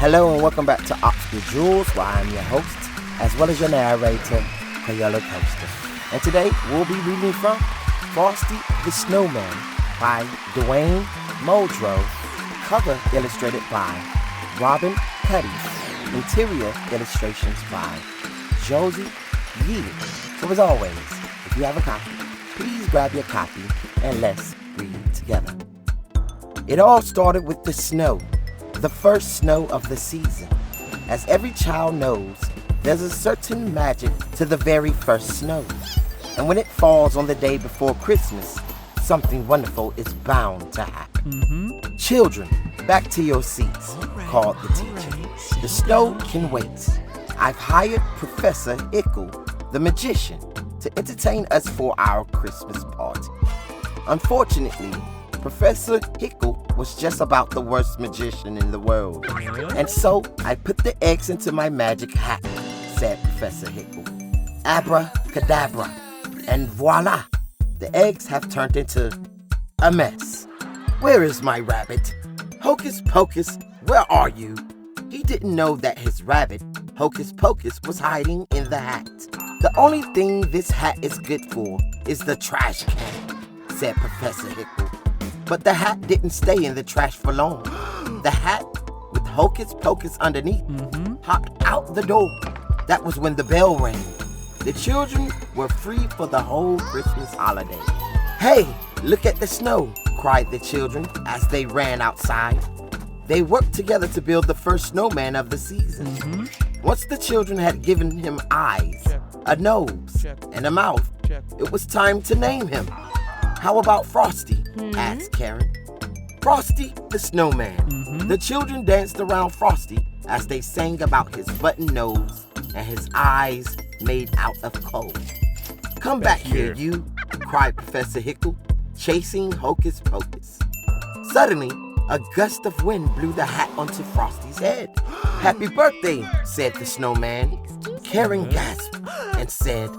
Hello and welcome back to Obstacle Jewels, where I am your host, as well as your narrator, Coyola Coaster. And today we'll be reading from Frosty the Snowman by Diane, Muldrow, cover illustrated by Robbin, Cuddy, interior illustrations by Josie. So as always, if you have a copy, please grab your copy and let's read together. It all started with the snow. The first snow of the season. As every child knows, there's a certain magic to the very first snow. And when it falls on the day before Christmas, something wonderful is bound to happen. Children, back to your seats, called the teacher. The snow can wait. I've hired Professor Hickle, the magician, to entertain us for our Christmas party. Unfortunately, Professor Hickle was just about the worst magician in the world. And so I put the eggs into my magic hat, said Professor Hickle. Abracadabra, and voila, the eggs have turned into a mess. Where is my rabbit? Hocus Pocus, where are you? He didn't know that his rabbit, Hocus Pocus, was hiding in the hat. The only thing this hat is good for is the trash can, said Professor Hickle. But the hat didn't stay in the trash for long. The hat, with Hocus Pocus underneath, hopped out the door. That was when the bell rang. The children were free for the whole Christmas holiday. Hey, look at the snow, cried the children as they ran outside. They worked together to build the first snowman of the season. Once the children had given him eyes, a nose, and a mouth, it was time to name him. How about Frosty? Asked Karen. Frosty the Snowman. The children danced around Frosty as they sang about his button nose and his eyes made out of coal. Come back here, you, cried Professor Hickle, chasing Hocus Pocus. Suddenly, a gust of wind blew the hat onto Frosty's head. Happy birthday, said the snowman. Karen gasped and said,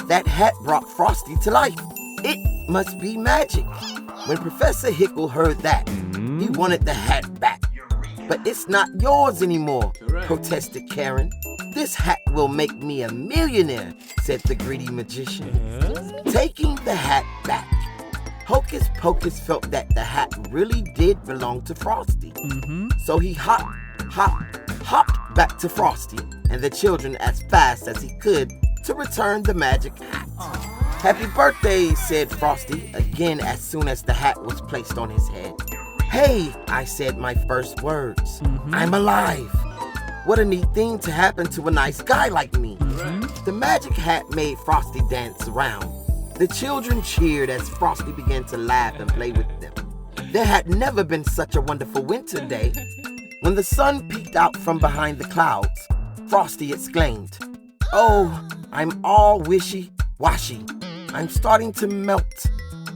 that hat brought Frosty to life. It must be magic. When Professor Hickle heard that, he wanted the hat back. But it's not yours anymore, protested Karen. This hat will make me a millionaire, said the greedy magician. Taking the hat back, Hocus Pocus felt that the hat really did belong to Frosty. So he hopped back to Frosty and the children as fast as he could to return the magic hat. Happy birthday, said Frosty, again as soon as the hat was placed on his head. Hey, I said my first words. I'm alive. What a neat thing to happen to a nice guy like me. The magic hat made Frosty dance around. The children cheered as Frosty began to laugh and play with them. There had never been such a wonderful winter day. When the sun peeked out from behind the clouds, Frosty exclaimed, "Oh, I'm all wishy-washy. I'm starting to melt."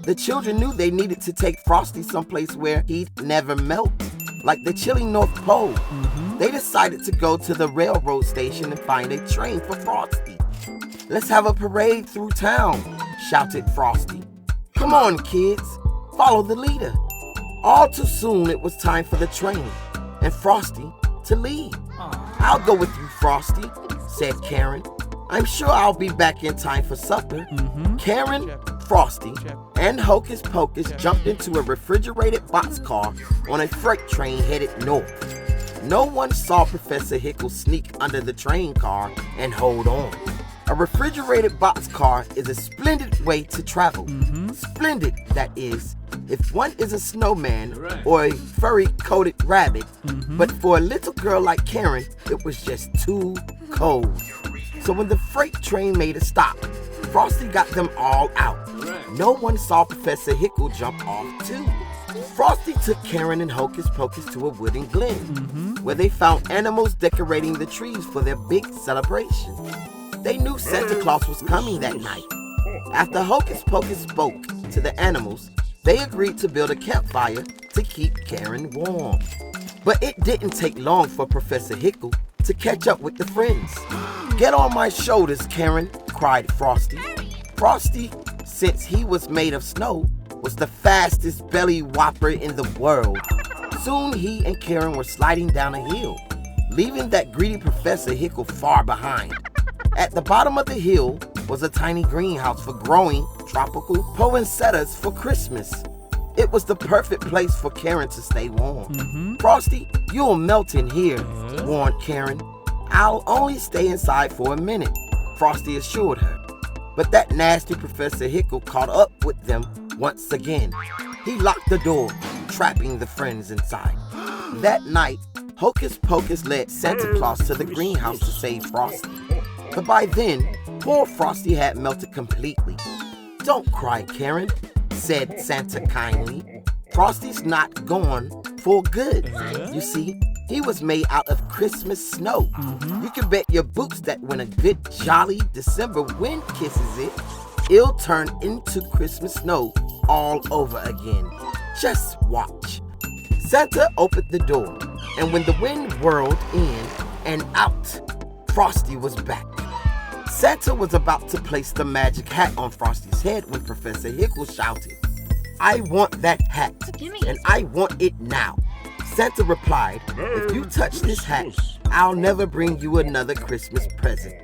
The children knew they needed to take Frosty someplace where he'd never melt, like the chilly North Pole. They decided to go to the railroad station and find a train for Frosty. "Let's have a parade through town," shouted Frosty. "Come on, kids, follow the leader." All too soon it was time for the train and Frosty to leave. "I'll go with you, Frosty," said Karen. "I'm sure I'll be back in time for supper." Karen, Frosty, and Hocus Pocus jumped into a refrigerated boxcar on a freight train headed north. No one saw Professor Hickle sneak under the train car and hold on. A refrigerated boxcar is a splendid way to travel. Splendid, that is, if one is a snowman or a furry-coated rabbit. But for a little girl like Karen, it was just too cold. So when the freight train made a stop, Frosty got them all out. No one saw Professor Hickle jump off too. Frosty took Karen and Hocus Pocus to a wooden glen, where they found animals decorating the trees for their big celebration. They knew Santa Claus was coming that night. After Hocus Pocus spoke to the animals, they agreed to build a campfire to keep Karen warm. But it didn't take long for Professor Hickle to catch up with the friends. "Get on my shoulders, Karen," cried Frosty. Frosty, since he was made of snow, was the fastest belly whopper in the world. Soon he and Karen were sliding down a hill. leaving that greedy Professor Hickle far behind. At the bottom of the hill was a tiny greenhouse for growing tropical poinsettias for Christmas. It was the perfect place for Karen to stay warm. Frosty, you'll melt in here, warned Karen. I'll only stay inside for a minute, Frosty assured her. But that nasty Professor Hickle caught up with them once again. He locked the door, trapping the friends inside. That night, Hocus Pocus led Santa Claus to the greenhouse to save Frosty. But by then, poor Frosty had melted completely. Don't cry, Karen, said Santa kindly. Frosty's not gone for good. You see, he was made out of Christmas snow. You can bet your boots that when a good, jolly December wind kisses it, it'll turn into Christmas snow all over again. Just watch. Santa opened the door, and when the wind whirled in and out, Frosty was back. Santa was about to place the magic hat on Frosty's head when Professor Hickle shouted, I want that hat, and I want it now. Santa replied, if you touch this hat, I'll never bring you another Christmas present.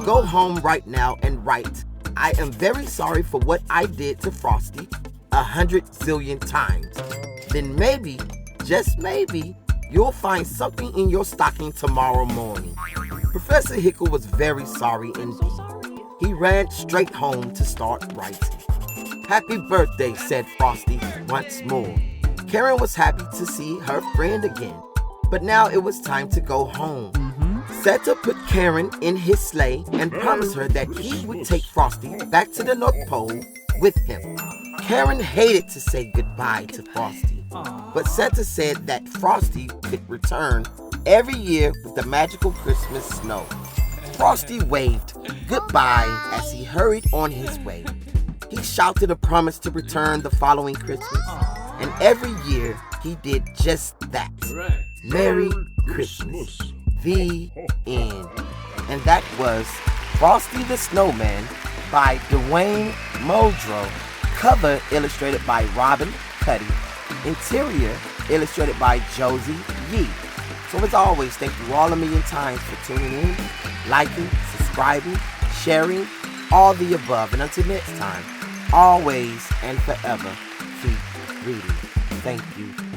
Go home right now and write, I am very sorry for what I did to Frosty 100 zillion times. Then maybe, just maybe, you'll find something in your stocking tomorrow morning. Professor Hickle was very sorry indeed. He ran straight home to start writing. Happy birthday, said Frosty once more. Karen was happy to see her friend again, but now it was time to go home. Santa put Karen in his sleigh and promised her that he would take Frosty back to the North Pole with him. Karen hated to say goodbye to Frosty, but Santa said that Frosty could return every year with the magical Christmas snow. Frosty waved goodbye as he hurried on his way. He shouted a promise to return the following Christmas, and every year he did just that. Merry Christmas. The end. And that was Frosty the Snowman by Diane Muldrow. Cover illustrated by Robbin, Cuddy. Interior illustrated by Josie. So as always, thank you all a million times for tuning in, liking, subscribing, sharing, all the above. And until next time, always and forever keep reading. Thank you.